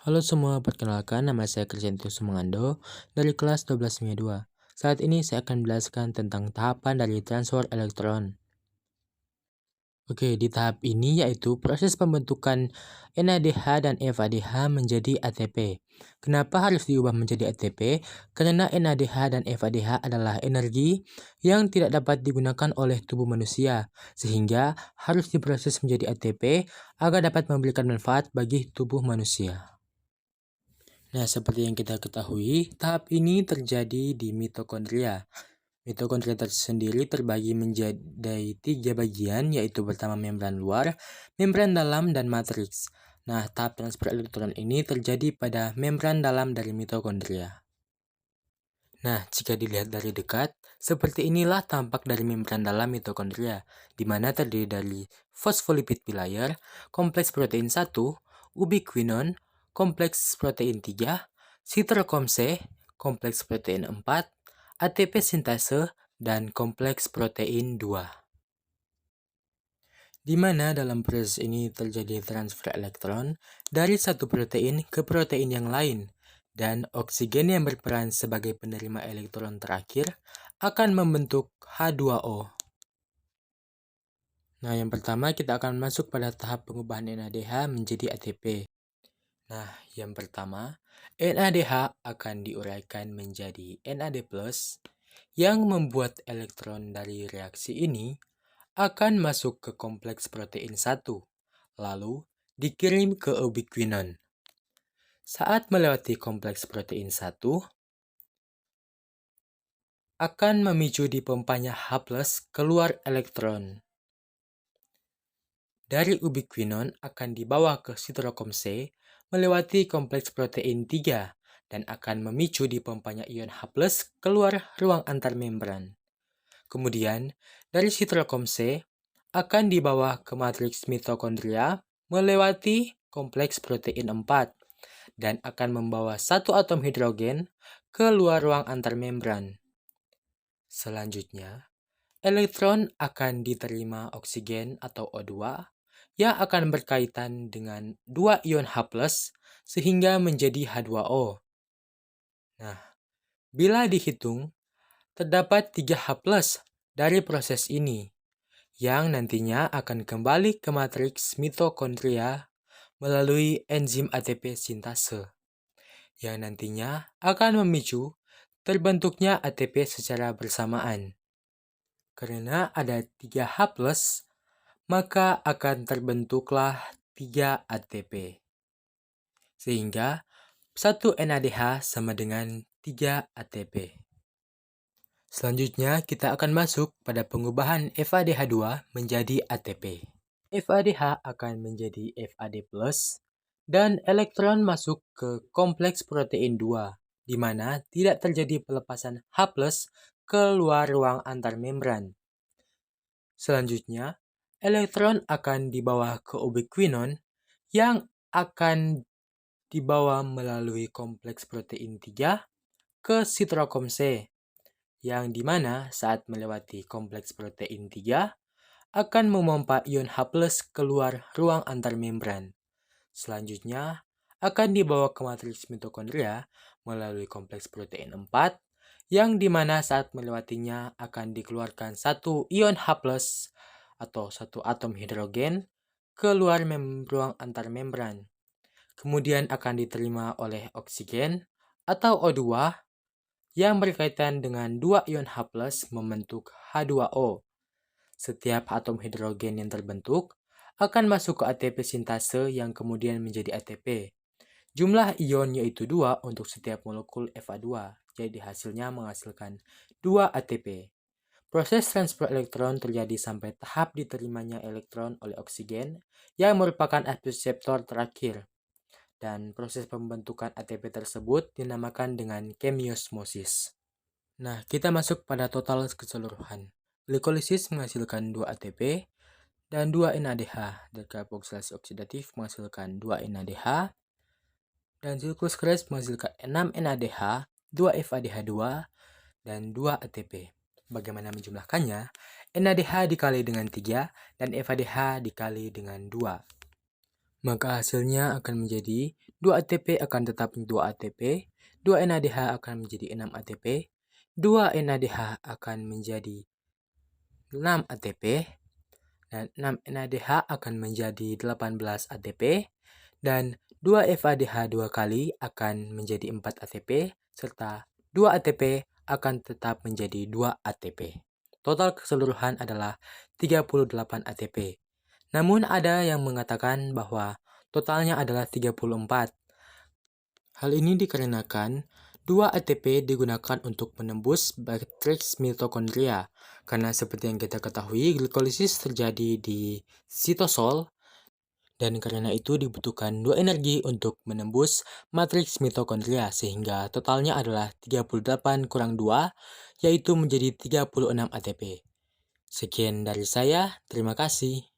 Halo semua, perkenalkan nama saya Kristianto Sumangando dari kelas 12 2. Saat ini saya akan menjelaskan tentang tahapan dari transfer elektron. Oke, di tahap ini yaitu proses pembentukan NADH dan FADH menjadi ATP. Kenapa harus diubah menjadi ATP? Karena NADH dan FADH adalah energi yang tidak dapat digunakan oleh tubuh manusia, sehingga harus diproses menjadi ATP agar dapat memberikan manfaat bagi tubuh manusia. Nah, seperti yang kita ketahui, tahap ini terjadi di mitokondria. Mitokondria tersendiri terbagi menjadi 3 bagian, yaitu pertama membran luar, membran dalam, dan matriks. Nah, tahap transfer elektron ini terjadi pada membran dalam dari mitokondria. Nah, jika dilihat dari dekat, seperti inilah tampak dari membran dalam mitokondria, di mana terdiri dari fosfolipid bilayer, kompleks protein 1, ubiquinon, kompleks protein 3, sitochrom C, kompleks protein 4, ATP sintase, dan kompleks protein 2. Di mana dalam proses ini terjadi transfer elektron dari satu protein ke protein yang lain, dan oksigen yang berperan sebagai penerima elektron terakhir akan membentuk H2O. Nah, yang pertama kita akan masuk pada tahap pengubahan NADH menjadi ATP. Nah, yang pertama, NADH akan diuraikan menjadi NAD+, yang membuat elektron dari reaksi ini akan masuk ke kompleks protein 1, lalu dikirim ke ubiquinon. Saat melewati kompleks protein 1, akan memicu dipompanya H+ keluar elektron. Dari ubiquinon akan dibawa ke sitochrom C melewati kompleks protein 3 dan akan memicu dipompanya ion H+ keluar ruang antarmembran. Kemudian, dari sitochrom C akan dibawa ke matriks mitokondria melewati kompleks protein 4 dan akan membawa satu atom hidrogen ke luar ruang antarmembran. Selanjutnya, elektron akan diterima oksigen atau O2 yang akan berkaitan dengan dua ion H+ sehingga menjadi H2O. Nah, bila dihitung, terdapat 3 H+ dari proses ini, yang nantinya akan kembali ke matriks mitokondria melalui enzim ATP sintase, yang nantinya akan memicu terbentuknya ATP secara bersamaan. Karena ada 3 H+, maka akan terbentuklah 3 ATP. Sehingga 1 NADH sama dengan 3 ATP. Selanjutnya, kita akan masuk pada pengubahan FADH2 menjadi ATP. FADH akan menjadi FAD+, dan elektron masuk ke kompleks protein 2, di mana tidak terjadi pelepasan H+ ke luar ruang antarmembran. Selanjutnya, elektron akan dibawa ke ubiquinon yang akan dibawa melalui kompleks protein 3 ke sitochrom C, yang dimana saat melewati kompleks protein 3 akan memompa ion H+ keluar ruang antarmembran. Selanjutnya, akan dibawa ke matriks mitokondria melalui kompleks protein 4, yang dimana saat melewatinya akan dikeluarkan satu ion H+ atau satu atom hidrogen keluar ruang antarmembran. Kemudian akan diterima oleh oksigen atau O2 yang berkaitan dengan dua ion H+ membentuk H2O. Setiap atom hidrogen yang terbentuk akan masuk ke ATP sintase yang kemudian menjadi ATP. Jumlah ion yaitu 2 untuk setiap molekul Fa2, jadi hasilnya menghasilkan 2 ATP. Proses transfer elektron terjadi sampai tahap diterimanya elektron oleh oksigen yang merupakan akseptor terakhir. Dan proses pembentukan ATP tersebut dinamakan dengan kemiosmosis. Nah, kita masuk pada total keseluruhan. Glikolisis menghasilkan 2 ATP dan 2 NADH. Dekarboksilasi oksidatif menghasilkan 2 NADH. Dan siklus Krebs menghasilkan 6 NADH, 2 FADH2, dan 2 ATP. Bagaimana menjumlahkannya? NADH dikali dengan 3 dan FADH dikali dengan 2. Maka hasilnya akan menjadi 2 ATP akan tetap 2 ATP, 2 NADH akan menjadi 6 ATP, 2 NADH akan menjadi 6 ATP, dan 6 NADH akan menjadi 18 ATP, dan 2 FADH 2 kali akan menjadi 4 ATP, serta 2 ATP akan tetap menjadi 2 ATP. Total keseluruhan adalah 38 ATP. Namun ada yang mengatakan bahwa totalnya adalah 34. Hal ini dikarenakan 2 ATP digunakan untuk menembus matriks mitokondria. Karena seperti yang kita ketahui, glikolisis terjadi di sitosol, dan karena itu dibutuhkan 2 energi untuk menembus matriks mitokondria, sehingga totalnya adalah 38 kurang 2, yaitu menjadi 36 ATP. Sekian dari saya, terima kasih.